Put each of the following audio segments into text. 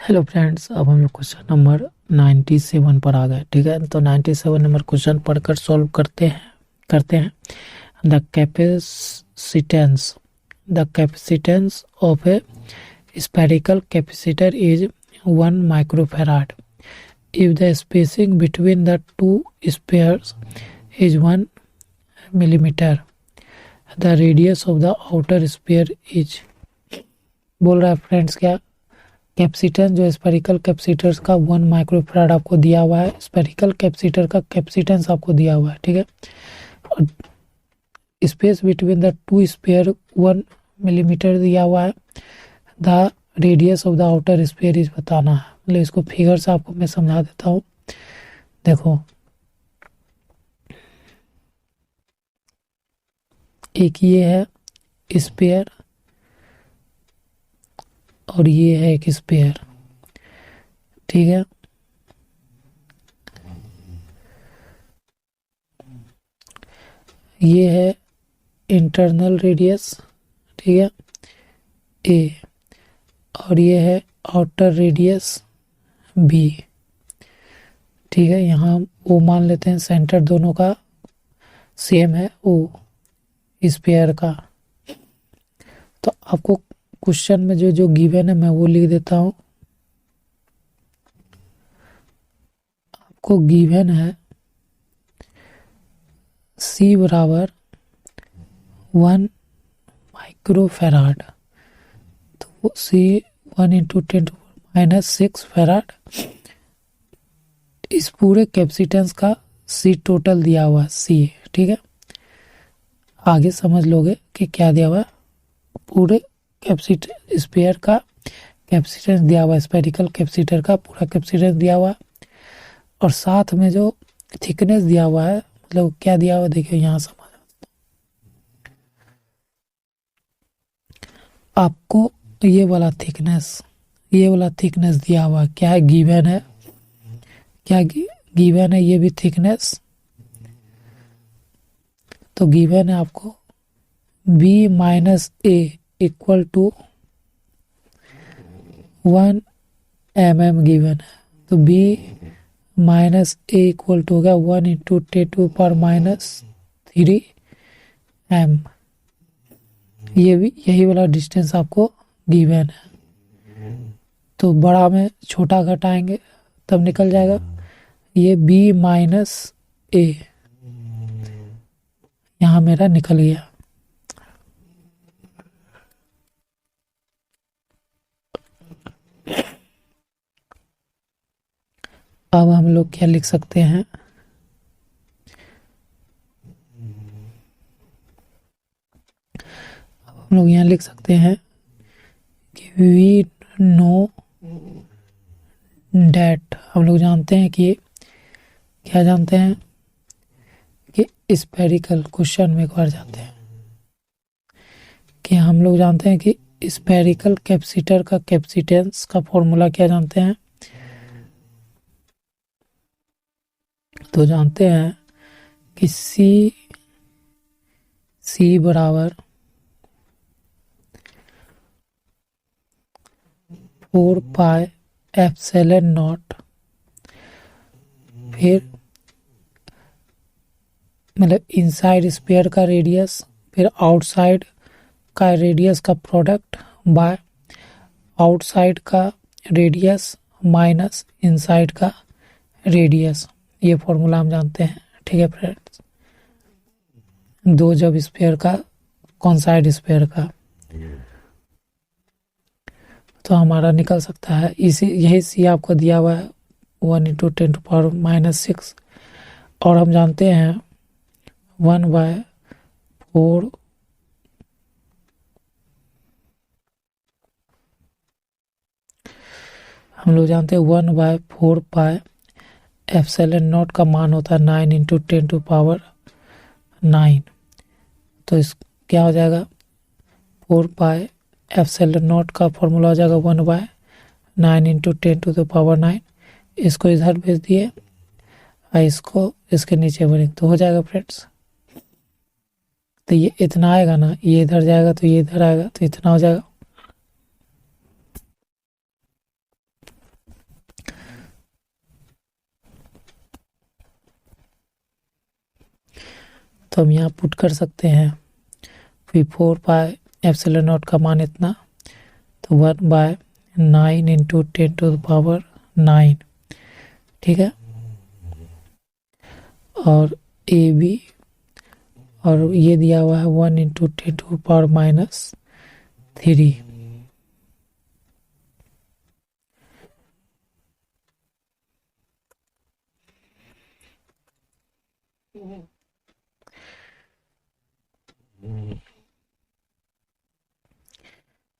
Hello friends, अब हम लोग क्वेश्चन नंबर 97 पर आ गए। ठीक है, तो 97 नंबर क्वेश्चन पढ़कर सॉल्व करते हैं। The capacitance of A spherical capacitor is 1 microfarad if the spacing between the two spheres is 1 millimeter. The radius of the outer sphere is, बोल रहा है फ्रेंड्स क्या, कैपेसिटेंस जो स्पेरिकल कैपेसिटर्स का 1 microfarad आपको दिया हुआ है। स्पेरिकल कैपेसिटर का कैपेसिटेंस आपको दिया हुआ है। ठीक है, और space between the two sphere 1 millimetre दिया हुआ है। The radius of the outer sphere is बताना है। मतलब इसको फिगर से आपको मैं समझा देता हूँ। देखो, एक ये है स्फीयर और ये है एक स्फीयर। ठीक है, ये है इंटरनल रेडियस, ठीक है, ए, और ये है आउटर रेडियस बी। ठीक है, यहाँ ओ मान लेते हैं, सेंटर दोनों का सेम है ओ स्फीयर का। तो आपको क्वेश्चन में जो जो गिवन है मैं वो लिख देता हूँ। आपको गिवन है सी बराबर 1 माइक्रोफैराड, तो सी 1 × 10⁻⁶ फैराड। इस पूरे कैपेसिटेंस का सी टोटल दिया हुआ सी। ठीक है, आगे समझ लोगे कि क्या दिया हुआ। पूरे कैपेसिटर स्फीयर का कैपेसिटेंस दिया हुआ, स्फेरिकल कैपेसिटर का पूरा कैपेसिटेंस दिया हुआ, और साथ में जो थिकनेस दिया हुआ है, मतलब क्या दिया हुआ देखिए यहाँ समझ। आपको ये वाला थिकनेस दिया हुआ क्या है, गिवन है। क्या गिवन है, ये भी थिकनेस। तो गिवन है आपको B-A equal to 1 mm given है। तो B-A इक्वल टू होगा 1 × 10⁻³ m। ये भी यही वाला डिस्टेंस आपको गिवन है। तो बड़ा में छोटा घटाएंगे तब निकल जाएगा। ये B-A यहाँ मेरा निकल गया। अब हम लोग क्या लिख सकते हैं, अब हम लोग यहाँ लिख सकते हैं कि वी नो डैट, हम लोग जानते हैं कि, क्या जानते हैं कि स्फेरिकल, क्वेश्चन में एक बार जानते हैं कि हम लोग जानते हैं कि स्फेरिकल कैपेसिटर का कैपेसिटेंस का फॉर्मूला क्या जानते हैं। तो जानते हैं कि सी बराबर 4πε0, फिर मतलब इनसाइड स्फीयर का रेडियस, फिर आउटसाइड का रेडियस का प्रोडक्ट बाय आउटसाइड का रेडियस माइनस इनसाइड का रेडियस। ये फॉर्मूला हम जानते हैं। ठीक है फ्रेंड्स, दो जब स्फीयर का, कौन साइड स्फीयर का, तो हमारा निकल सकता है। इसी यही सी आपको दिया हुआ है 1 × 10⁻⁶, और हम जानते हैं 1/4 हम लोग जानते हैं 1/4πε0 का मान होता है 9 × 10⁹। तो इस क्या हो जाएगा, 4πε0 का फॉर्मूला हो जाएगा 1/9 × 10⁹। इसको इधर भेज दिए और इसको इसके नीचे भरेंगे तो हो जाएगा फ्रेंड्स। तो ये इतना आएगा ना, ये इधर जाएगा तो ये इधर आएगा, तो इतना हो जाएगा। तो हम यहाँ पुट कर सकते हैं फिर 4 पाई एप्सिलॉन नॉट का मान इतना, तो 1/9 इंटू 10⁻9, ठीक है। और ए बी, और ये दिया हुआ है 1 इंटू 10⁻³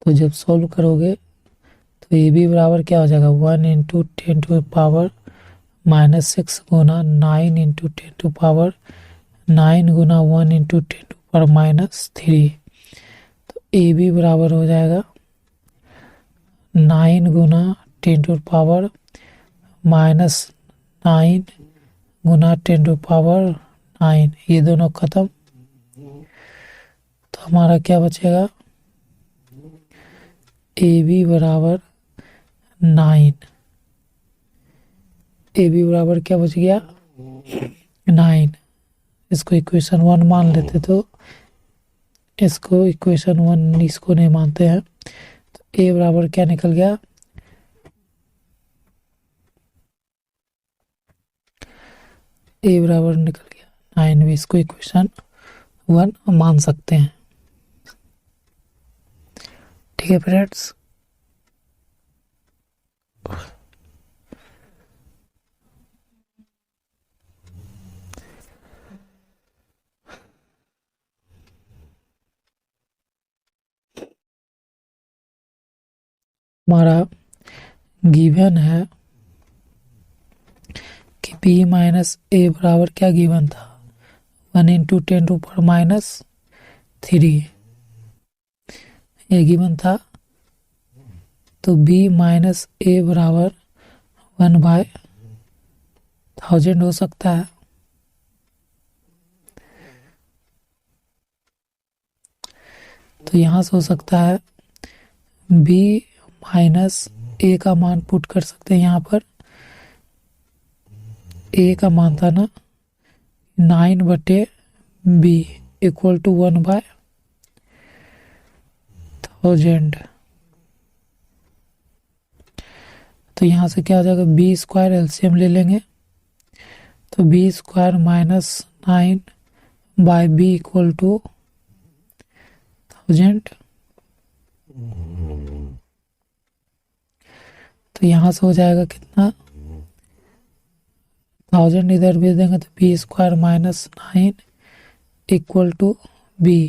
तो जब सॉल्व करोगे तो ए बी बराबर क्या हो जाएगा, 1 इंटू 10⁻6 गुना 9 इंटू 10⁻9 गुना 1 इंटू 10⁻3। तो ए बी बराबर हो जाएगा 9 गुना 10⁻9 गुना 10⁻9, ये दोनों खत्म। तो हमारा क्या बचेगा, ए बी बराबर 9, ए बी बराबर क्या बच गया 9। इसको इक्वेशन 1 मान लेते तो इसको इक्वेशन 1 इसको नहीं मानते हैं, तो ए बराबर क्या निकल गया, ए बराबर निकल गया 9 भी। इसको इक्वेशन 1 मान सकते हैं, ठीक है फ्रेंड्स। हमारा गिवन है कि b माइनस ए बराबर क्या गिवन था, 1 इंटू 10⁻³ ये गिवन था। तो b माइनस ए बराबर 1/1000 हो सकता है। तो यहाँ से हो सकता है b माइनस ए का मान पुट कर सकते हैं यहाँ पर। ए का मान था ना 9/b इक्वल टू 1/1000। तो यहाँ से क्या हो जाएगा, बी स्क्वायर एलसीएम ले लेंगे, तो B square minus 9/b equal to 1000। तो यहाँ से हो जाएगा कितना, 1000 इधर भेज देंगे तो B square minus 9 equal to B,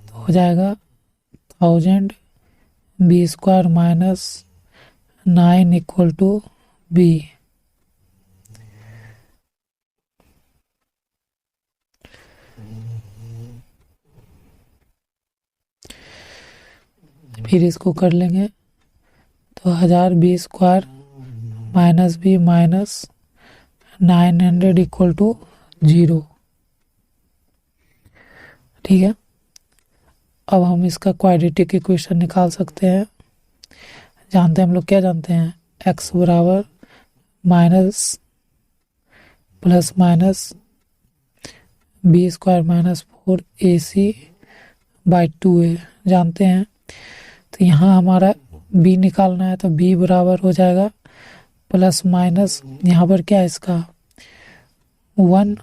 तो हो जाएगा 1000 B square minus 9 equal to B. फिर इसको कर लेंगे तो 1000 B square minus B minus 900 equal to 0, ठीक है। अब हम इसका क्वाड्रेटिक इक्वेशन निकाल सकते हैं। जानते हैं हम लोग, क्या जानते हैं, x बराबर minus plus minus B square minus 4ac/2a जानते हैं। तो यहाँ हमारा b निकालना है, तो b बराबर हो जाएगा प्लस माइनस, यहाँ पर क्या है इसका 1,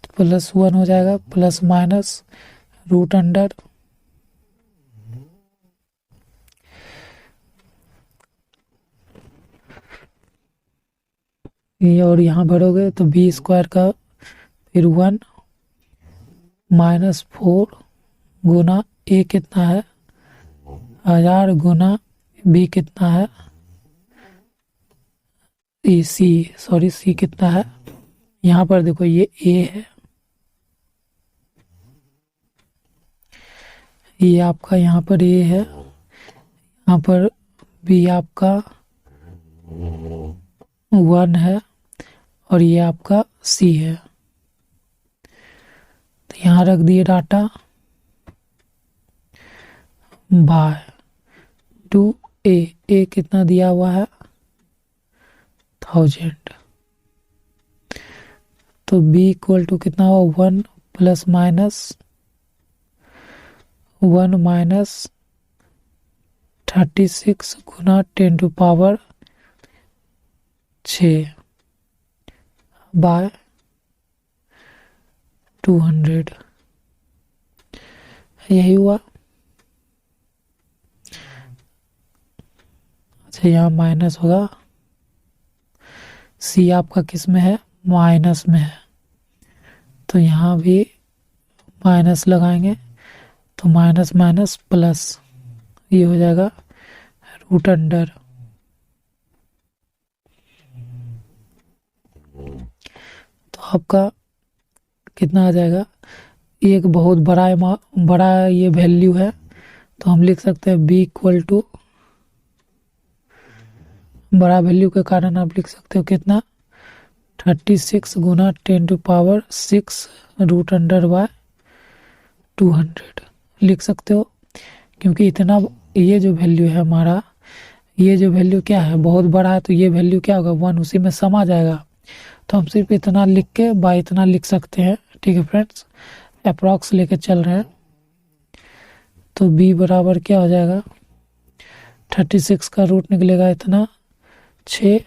तो प्लस 1 हो जाएगा प्लस माइनस रूट अंडर ये, और यहाँ भरोगे तो बी स्क्वायर का फिर 1 माइनस 4 गुना ए कितना है 1000 गुना बी कितना है सी कितना है, यहाँ पर देखो ये ए है, ये आपका यहाँ पर ए है, यहाँ पर बी आपका 1 है, और ये आपका सी है। तो यहाँ रख दिए डाटा बाय 2a कितना दिया हुआ है 1000। तो b इक्वल टू कितना हुआ 1 प्लस माइनस 1 माइनस 36 गुना 10 टू पावर 6 बाय 200 यही हुआ। अच्छा यहाँ माइनस होगा, सी आपका किस में है माइनस में है, तो यहाँ भी माइनस लगाएंगे तो माइनस माइनस प्लस, ये हो जाएगा रूट अंडर। तो आपका कितना आ जाएगा, एक बहुत बड़ा ये वैल्यू है, तो हम लिख सकते हैं b इक्वल टू, बड़ा वैल्यू के कारण आप लिख सकते हो कितना 36 गुना 10 to power 6 root under by 200 लिख सकते हो, क्योंकि इतना ये जो वैल्यू है हमारा, ये जो वैल्यू क्या है बहुत बड़ा है, तो ये वैल्यू क्या होगा 1 उसी में समा जाएगा, तो हम सिर्फ इतना लिख के बाय इतना लिख सकते हैं। ठीक है फ्रेंड्स, अप्रॉक्स लेके चल रहे हैं, तो b बराबर क्या हो जाएगा 36 का रूट निकलेगा इतना 6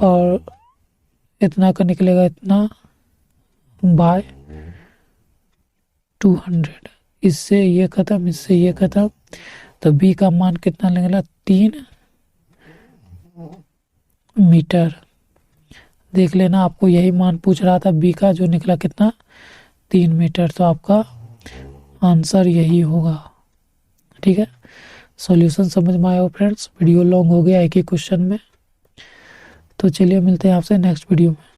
और इतना का निकलेगा इतना बाय 200, इससे ये खत्म इससे ये खत्म, तो b का मान कितना निकला 3 मीटर। देख लेना, आपको यही मान पूछ रहा था b का, जो निकला कितना 3 मीटर, तो आपका आंसर यही होगा। ठीक है, सॉल्यूशन समझ में आया हो फ्रेंड्स, वीडियो लॉन्ग हो गया एक ही क्वेश्चन में, तो चलिए मिलते हैं आपसे नेक्स्ट वीडियो में।